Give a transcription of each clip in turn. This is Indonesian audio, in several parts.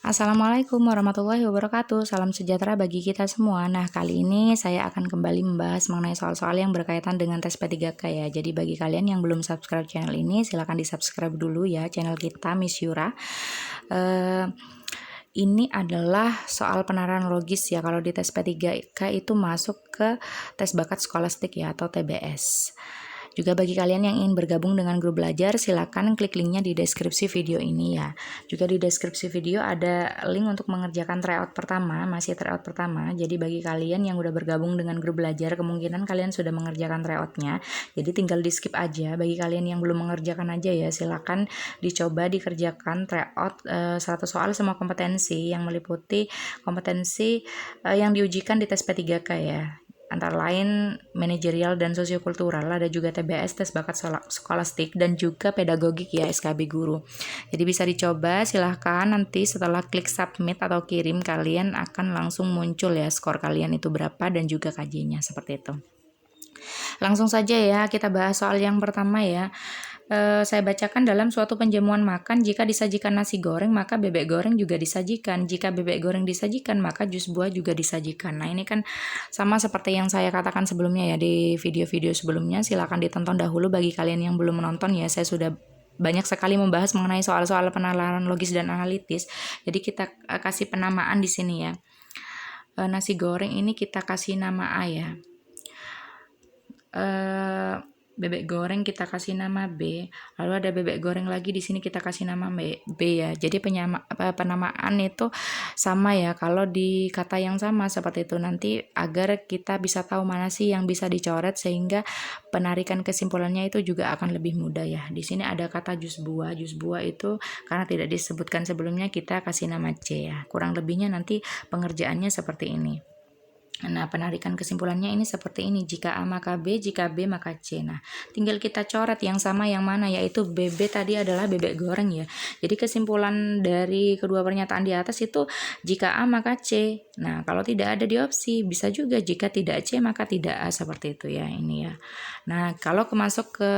Assalamualaikum warahmatullahi wabarakatuh. Salam sejahtera bagi kita semua. Nah, kali ini saya akan kembali membahas mengenai soal-soal yang berkaitan dengan tes P3K ya. Jadi bagi kalian yang belum subscribe channel ini, silahkan di-subscribe dulu ya channel kita Miss Yura. Ini adalah soal penerapan logis ya. Kalau di tes P3K itu masuk ke tes bakat skolastik ya atau TBS. Juga bagi kalian yang ingin bergabung dengan grup belajar, silakan klik linknya di deskripsi video ini ya. Juga di deskripsi video ada link untuk mengerjakan tryout pertama, masih tryout pertama. Jadi bagi kalian yang udah bergabung dengan grup belajar, kemungkinan kalian sudah mengerjakan tryoutnya. Jadi tinggal di skip aja. Bagi kalian yang belum mengerjakan aja ya, silakan dicoba dikerjakan tryout 100 soal semua kompetensi yang meliputi kompetensi yang diujikan di tes P3K ya. Antara lain manajerial dan sosiokultural, ada juga TBS tes bakat skolastik dan juga pedagogik ya SKB guru. Jadi bisa dicoba, silahkan nanti setelah klik submit atau kirim kalian akan langsung muncul ya skor kalian itu berapa dan juga KJ-nya seperti itu. Langsung saja ya kita bahas soal yang pertama ya. Saya bacakan dalam suatu penjamuan makan, jika disajikan nasi goreng maka bebek goreng juga disajikan. Jika bebek goreng disajikan maka jus buah juga disajikan. Nah ini kan sama seperti yang saya katakan sebelumnya ya di video-video sebelumnya. Silakan ditonton dahulu bagi kalian yang belum menonton ya. Saya sudah banyak sekali membahas mengenai soal-soal penalaran logis dan analitis. Jadi kita kasih penamaan di sini ya. Nasi goreng ini kita kasih nama A ya. Bebek goreng kita kasih nama B, lalu ada bebek goreng lagi di sini kita kasih nama B ya. Jadi penamaan itu sama ya kalau di kata yang sama seperti itu, nanti agar kita bisa tahu mana sih yang bisa dicoret sehingga penarikan kesimpulannya itu juga akan lebih mudah ya. Di sini ada kata jus buah itu karena tidak disebutkan sebelumnya kita kasih nama C ya. Kurang lebihnya nanti pengerjaannya seperti ini. Nah, penarikan kesimpulannya ini seperti ini. Jika A maka B, jika B maka C. Nah, tinggal kita coret yang sama yang mana, yaitu BB tadi adalah bebek goreng ya. Jadi kesimpulan dari kedua pernyataan di atas itu jika A maka C. Nah, kalau tidak ada di opsi, bisa juga jika tidak C maka tidak A, seperti itu ya ini ya. Nah, kalau masuk ke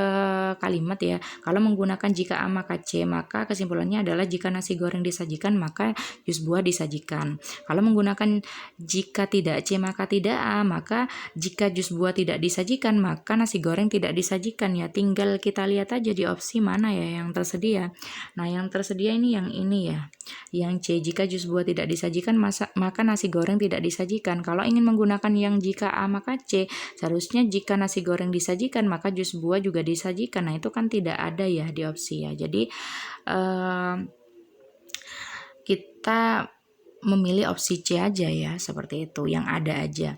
kalimat ya, kalau menggunakan jika A maka C, maka kesimpulannya adalah jika nasi goreng disajikan maka jus buah disajikan. Kalau menggunakan jika tidak C maka tidak A, maka jika jus buah tidak disajikan maka nasi goreng tidak disajikan ya. Tinggal kita lihat aja di opsi mana ya yang tersedia. Nah, yang tersedia ini yang ini ya. Yang C, jika jus buah tidak disajikan maka nasi goreng tidak disajikan. Kalau ingin menggunakan yang jika A maka C, seharusnya jika nasi goreng disajikan maka jus buah juga disajikan. Nah, itu kan tidak ada ya di opsi ya. Jadi kita memilih opsi C aja ya, seperti itu, yang ada aja.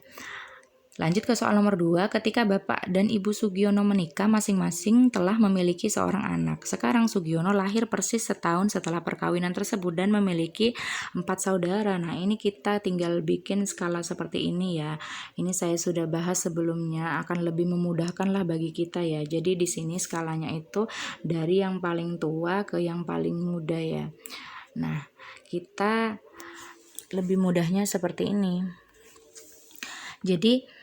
Lanjut ke soal nomor 2, ketika Bapak dan Ibu Sugiono menikah masing-masing telah memiliki seorang anak. Sekarang Sugiono lahir persis setahun setelah perkawinan tersebut dan memiliki 4 saudara. Nah, ini kita tinggal bikin skala seperti ini ya. Ini saya sudah bahas sebelumnya, akan lebih memudahkan lah bagi kita ya. Jadi di sini skalanya itu dari yang paling tua ke yang paling muda ya. Nah, kita lebih mudahnya seperti ini. Jadi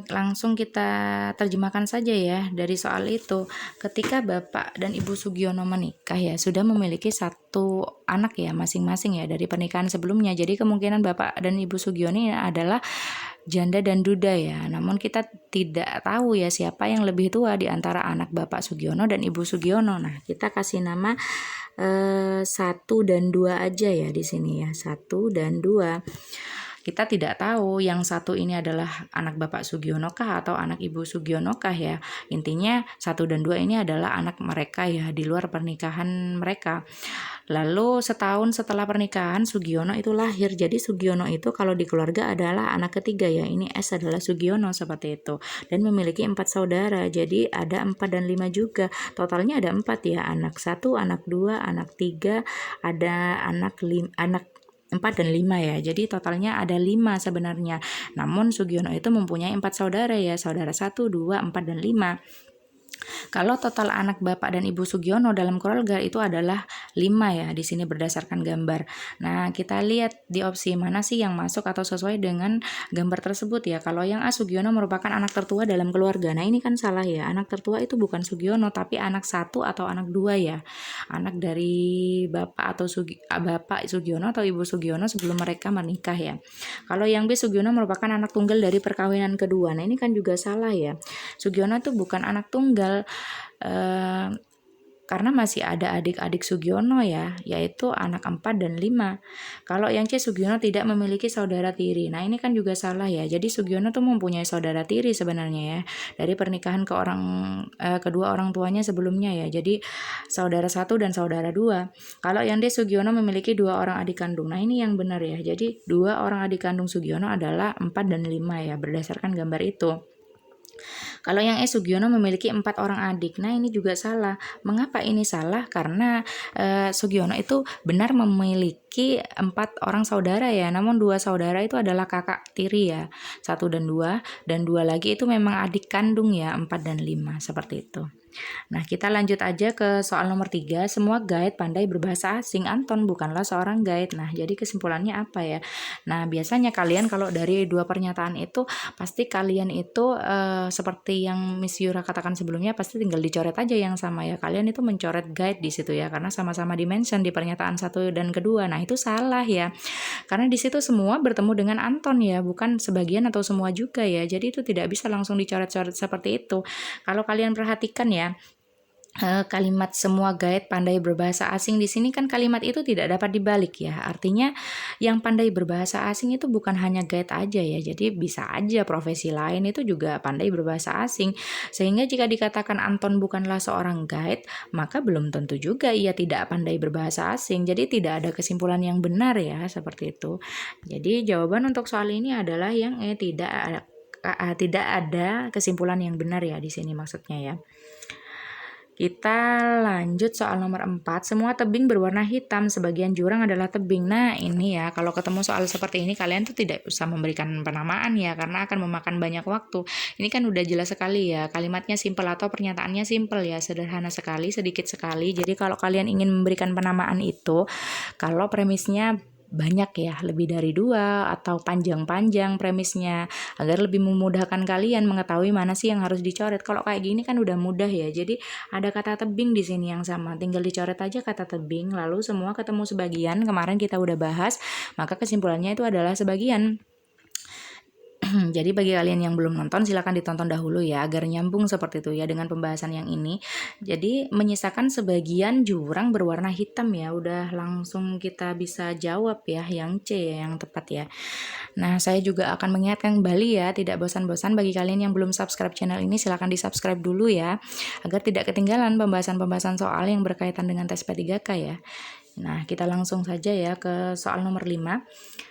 langsung kita terjemahkan saja ya dari soal itu. Ketika Bapak dan Ibu Sugiono menikah ya, sudah memiliki 1 anak ya masing-masing ya dari pernikahan sebelumnya. Jadi kemungkinan Bapak dan Ibu Sugiono adalah janda dan duda ya. Namun kita tidak tahu ya siapa yang lebih tua di antara anak Bapak Sugiono dan Ibu Sugiono. Nah, kita kasih nama 1 dan 2 aja ya di sini ya. 1 dan 2. Kita tidak tahu yang satu ini adalah anak Bapak Sugiono kah atau anak Ibu Sugiono kah ya. Intinya 1 dan 2 ini adalah anak mereka ya di luar pernikahan mereka. Lalu setahun setelah pernikahan Sugiono itu lahir. Jadi Sugiono itu kalau di keluarga adalah anak ketiga ya. Ini S adalah Sugiono seperti itu. Dan memiliki 4 saudara. Jadi ada 4 dan 5 juga. Totalnya ada 4 ya. Anak 1, anak 2, anak 3, ada anak 4 dan 5 ya. Jadi totalnya ada 5 sebenarnya. Namun Sugiono itu mempunyai 4 saudara ya. Saudara 1, 2, 4 dan 5. Kalau total anak Bapak dan Ibu Sugiono dalam keluarga itu adalah 5 ya, di sini berdasarkan gambar. Nah, kita lihat di opsi mana sih yang masuk atau sesuai dengan gambar tersebut ya. Kalau yang A, Sugiono merupakan anak tertua dalam keluarga. Nah, ini kan salah ya. Anak tertua itu bukan Sugiono, tapi anak 1 atau anak 2 ya. Anak dari Bapak atau Bapak Sugiono atau Ibu Sugiono sebelum mereka menikah ya. Kalau yang B, Sugiono merupakan anak tunggal dari perkawinan kedua. Nah, ini kan juga salah ya. Sugiono itu bukan anak tunggal, karena masih ada adik-adik Sugiono ya, yaitu anak 4 dan 5. Kalau yang C, Sugiono tidak memiliki saudara tiri. Nah, ini kan juga salah ya. Jadi Sugiono tuh mempunyai saudara tiri sebenarnya ya, dari pernikahan kedua orang tuanya sebelumnya ya. Jadi saudara 1 dan saudara 2. Kalau yang D, Sugiono memiliki 2 orang adik kandung. Nah, ini yang benar ya. Jadi 2 orang adik kandung Sugiono adalah 4 dan 5 ya, berdasarkan gambar itu. Kalau yang E, Sugiono memiliki 4 orang adik. Nah, ini juga salah. Mengapa ini salah? Karena Sugiono itu benar memiliki 4 orang saudara ya. Namun 2 saudara itu adalah kakak tiri ya. 1 dan 2. Dan 2 lagi itu memang adik kandung ya, 4 dan 5. Seperti itu. Nah, kita lanjut aja ke soal nomor 3. Semua guide pandai berbahasa asing. Anton bukanlah seorang guide. Nah, jadi kesimpulannya apa ya? Nah, biasanya kalian kalau dari 2 pernyataan itu, pasti kalian itu seperti yang Miss Yura katakan sebelumnya, pasti tinggal dicoret aja yang sama ya. Kalian itu mencoret guide di situ ya, karena sama-sama di-mention di pernyataan 1 dan kedua. Nah, itu salah ya. Karena di situ semua bertemu dengan Anton ya, bukan sebagian atau semua juga ya. Jadi itu tidak bisa langsung dicoret-coret seperti itu. Kalau kalian perhatikan ya, kalimat semua guide pandai berbahasa asing di sini kan kalimat itu tidak dapat dibalik ya. Artinya yang pandai berbahasa asing itu bukan hanya guide aja ya. Jadi bisa aja profesi lain itu juga pandai berbahasa asing. Sehingga jika dikatakan Anton bukanlah seorang guide, maka belum tentu juga ia tidak pandai berbahasa asing. Jadi tidak ada kesimpulan yang benar ya, seperti itu. Jadi jawaban untuk soal ini adalah yang tidak ada kesimpulan yang benar ya di sini maksudnya ya. Kita lanjut soal nomor 4. Semua tebing berwarna hitam, sebagian jurang adalah tebing. Nah, ini ya, kalau ketemu soal seperti ini kalian tuh tidak usah memberikan penamaan ya, karena akan memakan banyak waktu. Ini kan udah jelas sekali ya, kalimatnya simple atau pernyataannya simple ya, sederhana sekali, sedikit sekali. Jadi kalau kalian ingin memberikan penamaan itu, kalau premisnya banyak ya, lebih dari 2 atau panjang-panjang premisnya, agar lebih memudahkan kalian mengetahui mana sih yang harus dicoret. Kalau kayak gini kan udah mudah ya. Jadi ada kata tebing di sini yang sama, tinggal dicoret aja kata tebing, lalu semua ketemu sebagian. Kemarin kita udah bahas, maka kesimpulannya itu adalah sebagian. Jadi bagi kalian yang belum nonton, silahkan ditonton dahulu ya, agar nyambung seperti itu ya dengan pembahasan yang ini. Jadi menyisakan sebagian jurang berwarna hitam ya, udah langsung kita bisa jawab ya, yang C ya, yang tepat ya. Nah, saya juga akan mengingatkan kembali ya, tidak bosan-bosan bagi kalian yang belum subscribe channel ini, silahkan di subscribe dulu ya, agar tidak ketinggalan pembahasan-pembahasan soal yang berkaitan dengan tes P3K ya. Nah, kita langsung saja ya ke soal nomor 5.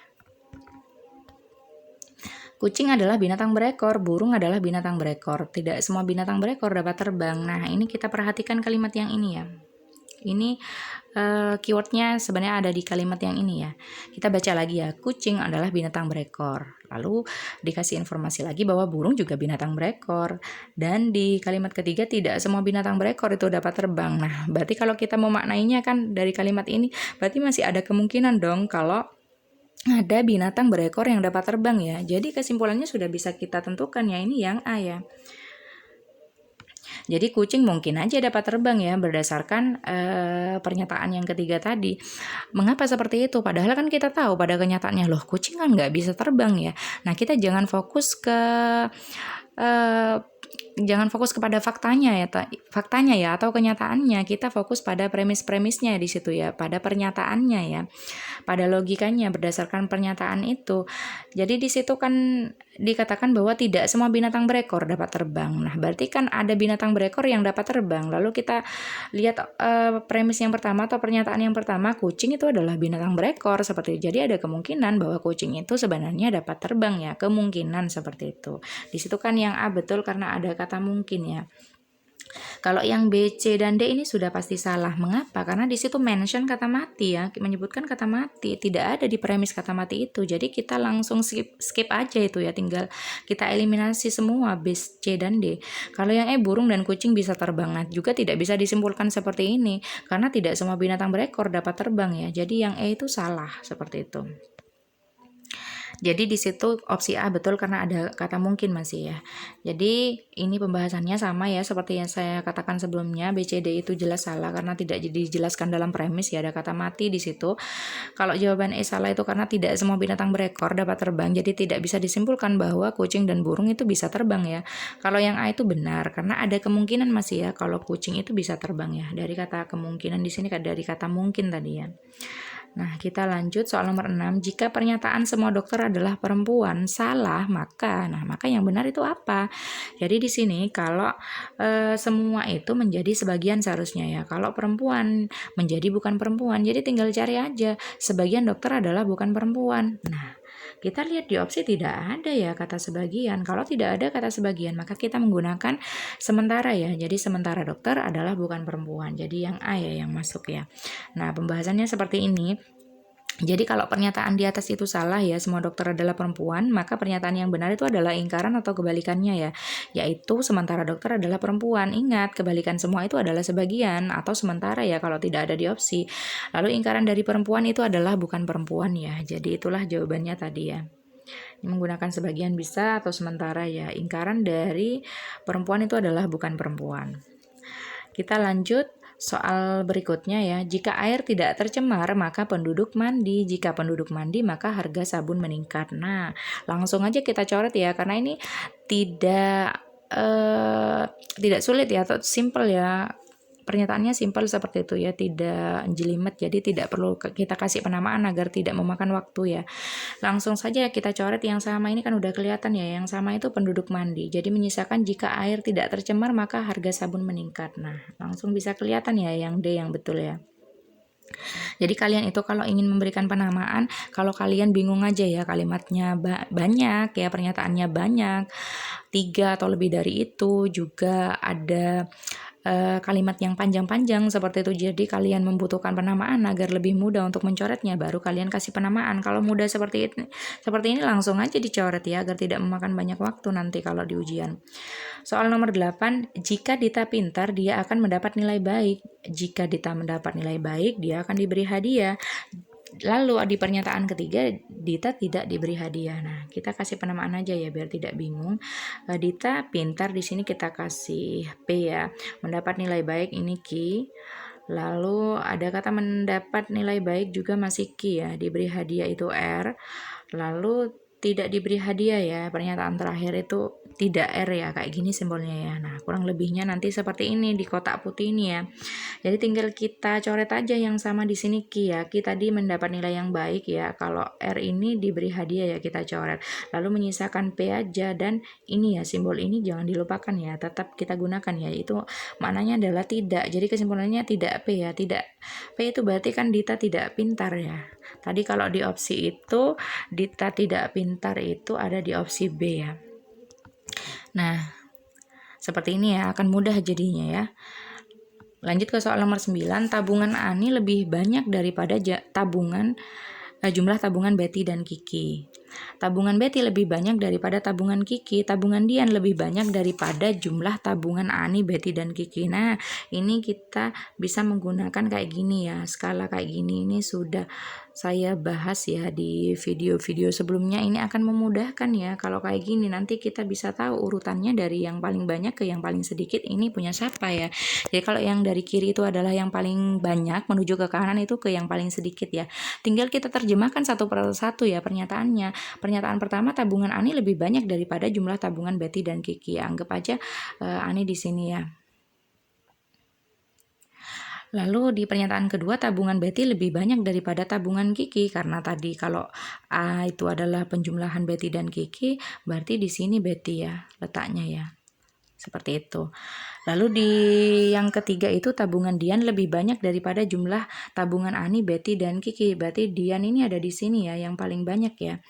Kucing adalah binatang berekor, burung adalah binatang berekor. Tidak semua binatang berekor dapat terbang. Nah, ini kita perhatikan kalimat yang ini ya. Ini keywordnya sebenarnya ada di kalimat yang ini ya. Kita baca lagi ya, kucing adalah binatang berekor. Lalu dikasih informasi lagi bahwa burung juga binatang berekor. Dan di kalimat ketiga, tidak semua binatang berekor itu dapat terbang. Nah, berarti kalau kita memaknainya kan dari kalimat ini, berarti masih ada kemungkinan dong kalau ada binatang berekor yang dapat terbang ya. Jadi kesimpulannya sudah bisa kita tentukan ya, ini yang A ya. Jadi kucing mungkin aja dapat terbang ya, berdasarkan pernyataan yang ketiga tadi. Mengapa seperti itu? Padahal kan kita tahu pada kenyataannya, loh kucing kan nggak bisa terbang ya. Nah, kita jangan fokus kepada faktanya ya atau kenyataannya. Kita fokus pada premis-premisnya di situ ya, pada pernyataannya ya, pada logikanya berdasarkan pernyataan itu. Jadi di situ kan dikatakan bahwa tidak semua binatang berekor dapat terbang. Nah, berarti kan ada binatang berekor yang dapat terbang. Lalu kita lihat premis yang pertama atau pernyataan yang pertama, kucing itu adalah binatang berekor seperti itu. Jadi ada kemungkinan bahwa kucing itu sebenarnya dapat terbang ya, kemungkinan seperti itu. Di situ kan yang A betul karena ada kata mungkin ya. Kalau yang B, C, dan D ini sudah pasti salah. Mengapa? Karena di situ mention kata mati ya, menyebutkan kata mati. Tidak ada di premis kata mati itu. Jadi kita langsung skip aja itu ya, tinggal kita eliminasi semua B, C, dan D. Kalau yang E, burung dan kucing bisa terbang. Nah, juga tidak bisa disimpulkan seperti ini, karena tidak semua binatang berekor dapat terbang ya. Jadi yang E itu salah, seperti itu. Jadi di situ opsi A betul karena ada kata mungkin masih ya. Jadi ini pembahasannya sama ya seperti yang saya katakan sebelumnya, B, C, D itu jelas salah karena tidak dijelaskan dalam premis ya, ada kata mati di situ. Kalau jawaban E salah itu karena tidak semua binatang berekor dapat terbang, jadi tidak bisa disimpulkan bahwa kucing dan burung itu bisa terbang ya. Kalau yang A itu benar karena ada kemungkinan masih ya kalau kucing itu bisa terbang ya. Dari kata kemungkinan di sini dari kata mungkin tadi ya. Nah, kita lanjut soal nomor 6. Jika pernyataan semua dokter adalah perempuan salah, maka yang benar itu apa? Jadi di sini kalau semua itu menjadi sebagian seharusnya ya. Kalau perempuan menjadi bukan perempuan, jadi tinggal cari aja. Sebagian dokter adalah bukan perempuan. Nah, kita lihat di opsi tidak ada ya kata sebagian. Kalau tidak ada kata sebagian, maka kita menggunakan sementara ya. Jadi sementara dokter adalah bukan perempuan. Jadi yang A ya yang masuk ya. Nah, pembahasannya seperti ini. Jadi kalau pernyataan di atas itu salah ya, semua dokter adalah perempuan, maka pernyataan yang benar itu adalah ingkaran atau kebalikannya ya, yaitu sementara dokter adalah perempuan. Ingat, kebalikan semua itu adalah sebagian atau sementara ya kalau tidak ada di opsi. Lalu ingkaran dari perempuan itu adalah bukan perempuan ya, jadi itulah jawabannya tadi ya. Menggunakan sebagian bisa atau sementara ya, ingkaran dari perempuan itu adalah bukan perempuan. Kita lanjut soal berikutnya ya. Jika air tidak tercemar, maka penduduk mandi. Jika penduduk mandi, maka harga sabun meningkat. Nah, langsung aja kita coret ya, karena ini tidak sulit ya, atau simple ya. Pernyataannya simpel seperti itu ya, tidak jelimet, jadi tidak perlu kita kasih penamaan agar tidak memakan waktu ya. Langsung saja kita coret yang sama, ini kan udah kelihatan ya, yang sama itu penduduk mandi. Jadi menyisakan jika air tidak tercemar maka harga sabun meningkat. Nah, langsung bisa kelihatan ya yang D yang betul ya. Jadi kalian itu kalau ingin memberikan penamaan, kalau kalian bingung aja ya kalimatnya banyak ya, pernyataannya banyak, 3 atau lebih dari itu, juga ada kalimat yang panjang-panjang seperti itu. Jadi kalian membutuhkan penamaan agar lebih mudah untuk mencoretnya, baru kalian kasih penamaan. Kalau mudah seperti ini langsung aja dicoret ya, agar tidak memakan banyak waktu nanti kalau di ujian. Soal nomor 8, jika Dita pintar, dia akan mendapat nilai baik. Jika Dita mendapat nilai baik, dia akan diberi hadiah. Lalu di pernyataan ketiga, Dita tidak diberi hadiah. Nah, kita kasih penamaan aja ya biar tidak bingung. Dita pintar di sini kita kasih P ya. Mendapat nilai baik ini Q. Lalu ada kata mendapat nilai baik juga masih Q ya. Diberi hadiah itu R. Lalu tidak diberi hadiah ya, pernyataan terakhir itu tidak R ya, kayak gini simbolnya ya. Nah, kurang lebihnya nanti seperti ini di kotak putih ini ya. Jadi tinggal kita coret aja yang sama di sini Q ya. Q tadi mendapat nilai yang baik ya. Kalau R ini diberi hadiah ya, kita coret. Lalu menyisakan P aja, dan ini ya, simbol ini jangan dilupakan ya, tetap kita gunakan ya. Itu maknanya adalah tidak. Jadi kesimpulannya tidak P ya. Tidak P itu berarti kan Dita tidak pintar ya. Tadi kalau di opsi itu Dita tidak pintar itu ada di opsi B ya. Nah, seperti ini ya, akan mudah jadinya ya. Lanjut ke soal nomor 9, tabungan Ani lebih banyak daripada jumlah tabungan Betty dan Kiki. Tabungan Betty lebih banyak daripada tabungan Kiki. Tabungan Dian lebih banyak daripada jumlah tabungan Ani, Betty, dan Kiki. Nah, ini kita bisa menggunakan kayak gini ya. Skala kayak gini ini sudah saya bahas ya di video-video sebelumnya. Ini akan memudahkan ya. Kalau kayak gini nanti kita bisa tahu urutannya dari yang paling banyak ke yang paling sedikit ini punya siapa ya. Jadi kalau yang dari kiri itu adalah yang paling banyak menuju ke kanan itu ke yang paling sedikit ya. Tinggal kita terjemahkan satu persatu ya pernyataannya. Pernyataan pertama, tabungan Ani lebih banyak daripada jumlah tabungan Betty dan Kiki. Anggap aja Ani di sini ya. Lalu di pernyataan kedua, tabungan Betty lebih banyak daripada tabungan Kiki, karena tadi kalau A itu adalah penjumlahan Betty dan Kiki, berarti di sini Betty ya letaknya ya. Seperti itu. Lalu di yang ketiga itu tabungan Dian lebih banyak daripada jumlah tabungan Ani, Betty, dan Kiki. Berarti Dian ini ada di sini ya, yang paling banyak ya.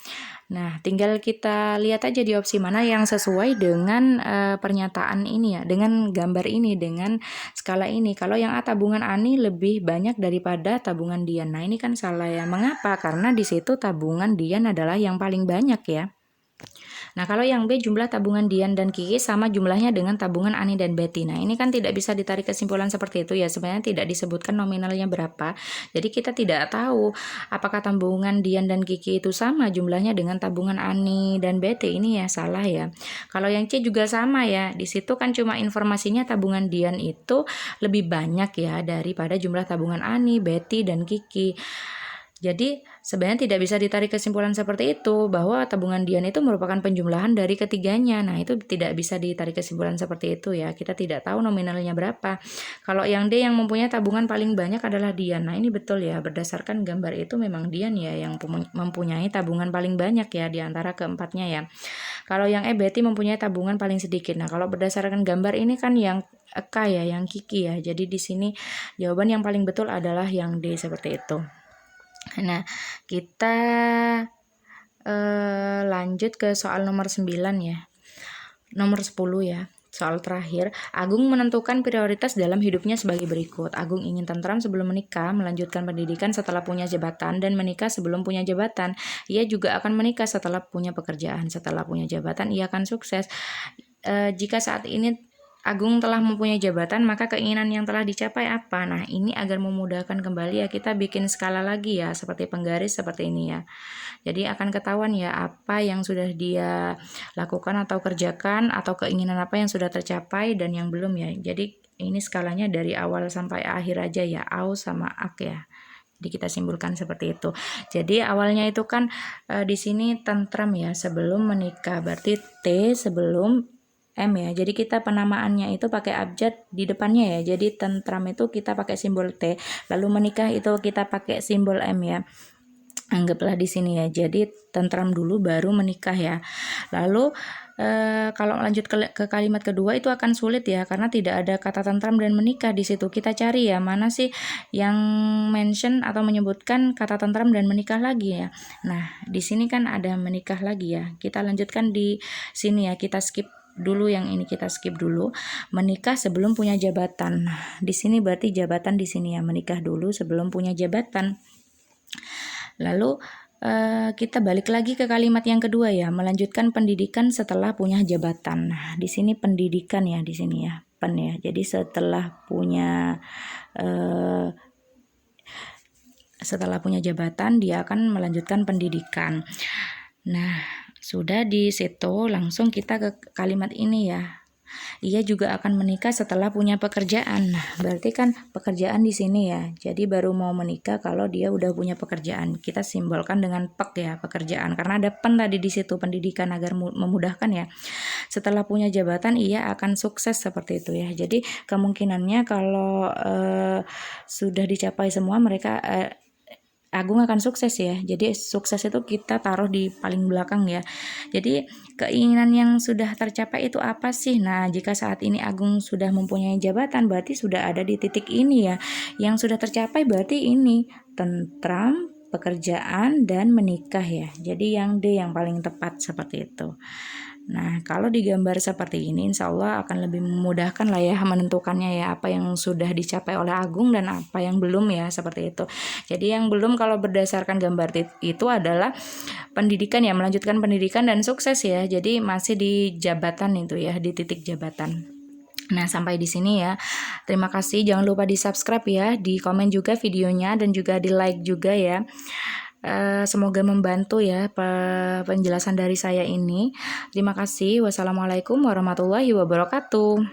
Nah, tinggal kita lihat aja di opsi mana yang sesuai dengan pernyataan ini ya, dengan gambar ini, dengan skala ini. Kalau yang A, tabungan Ani lebih banyak daripada tabungan Dian. Nah, ini kan salah ya. Mengapa? Karena di situ tabungan Dian adalah yang paling banyak ya. Nah, kalau yang B, jumlah tabungan Dian dan Kiki sama jumlahnya dengan tabungan Ani dan Betty. Nah, ini kan tidak bisa ditarik kesimpulan seperti itu ya. Sebenarnya tidak disebutkan nominalnya berapa. Jadi kita tidak tahu apakah tabungan Dian dan Kiki itu sama jumlahnya dengan tabungan Ani dan Betty. Ini ya salah ya. Kalau yang C juga sama ya. Di situ kan cuma informasinya tabungan Dian itu lebih banyak ya daripada jumlah tabungan Ani, Betty, dan Kiki. Jadi sebenarnya tidak bisa ditarik kesimpulan seperti itu bahwa tabungan Dian itu merupakan penjumlahan dari ketiganya. Nah, itu tidak bisa ditarik kesimpulan seperti itu ya. Kita tidak tahu nominalnya berapa. Kalau yang D, yang mempunyai tabungan paling banyak adalah Dian. Nah, ini betul ya. Berdasarkan gambar itu memang Dian ya yang mempunyai tabungan paling banyak ya di antara keempatnya ya. Kalau yang E, Betty mempunyai tabungan paling sedikit. Nah, kalau berdasarkan gambar ini kan yang K ya, yang Kiki ya. Jadi di sini jawaban yang paling betul adalah yang D, seperti itu. Nah, kita lanjut ke soal nomor 9 ya. Nomor 10 ya. Soal terakhir, Agung menentukan prioritas dalam hidupnya sebagai berikut. Agung ingin tentram sebelum menikah, melanjutkan pendidikan setelah punya jabatan, dan menikah sebelum punya jabatan. Ia juga akan menikah setelah punya pekerjaan. Setelah punya jabatan, ia akan sukses. Jika saat ini Agung telah mempunyai jabatan, maka keinginan yang telah dicapai apa? Nah, ini agar memudahkan kembali ya, kita bikin skala lagi ya, seperti penggaris seperti ini ya. Jadi akan ketahuan ya apa yang sudah dia lakukan atau kerjakan, atau keinginan apa yang sudah tercapai dan yang belum ya. Jadi ini skalanya dari awal sampai akhir aja ya, aus sama ak ya. Jadi kita simpulkan seperti itu. Jadi awalnya itu kan di sini tentram ya, sebelum menikah. Berarti T sebelum M ya. Jadi kita penamaannya itu pakai abjad di depannya ya. Jadi tentram itu kita pakai simbol T, lalu menikah itu kita pakai simbol M ya. Anggaplah di sini ya. Jadi tentram dulu baru menikah ya. Lalu kalau lanjut ke kalimat kedua itu akan sulit ya, karena tidak ada kata tentram dan menikah di situ. Kita cari ya mana sih yang mention atau menyebutkan kata tentram dan menikah lagi ya. Nah, di sini kan ada menikah lagi ya. Kita lanjutkan di sini ya. Kita skip dulu yang ini, kita skip dulu. Menikah sebelum punya jabatan. Nah, di sini berarti jabatan di sini ya, menikah dulu sebelum punya jabatan. Lalu kita balik lagi ke kalimat yang kedua ya, melanjutkan pendidikan setelah punya jabatan. Nah, di sini pendidikan ya, di sini ya, pen ya. Jadi setelah punya jabatan dia akan melanjutkan pendidikan. Nah, sudah di situ langsung kita ke kalimat ini ya. Ia juga akan menikah setelah punya pekerjaan. Nah, berarti kan pekerjaan di sini ya. Jadi baru mau menikah kalau dia udah punya pekerjaan. Kita simbolkan dengan pek ya, pekerjaan. Karena ada pen tadi di situ, pendidikan, agar memudahkan ya. Setelah punya jabatan ia akan sukses, seperti itu ya. Jadi kemungkinannya kalau sudah dicapai semua, mereka Agung akan sukses ya. Jadi sukses itu kita taruh di paling belakang ya. Jadi keinginan yang sudah tercapai itu apa sih? Nah, jika saat ini Agung sudah mempunyai jabatan, berarti sudah ada di titik ini ya. Yang sudah tercapai berarti ini, tentram, pekerjaan, dan menikah ya. Jadi yang D yang paling tepat, seperti itu. Nah, kalau digambar seperti ini, insya Allah akan lebih memudahkan lah ya menentukannya ya, apa yang sudah dicapai oleh Agung dan apa yang belum ya, seperti itu. Jadi yang belum kalau berdasarkan gambar itu adalah pendidikan ya, melanjutkan pendidikan dan sukses ya. Jadi masih di jabatan itu ya, di titik jabatan. Nah, sampai di sini ya. Terima kasih. Jangan lupa di-subscribe ya, di komen juga videonya, dan juga di-like juga ya. Semoga membantu ya penjelasan dari saya ini. Terima kasih. Wassalamualaikum warahmatullahi wabarakatuh.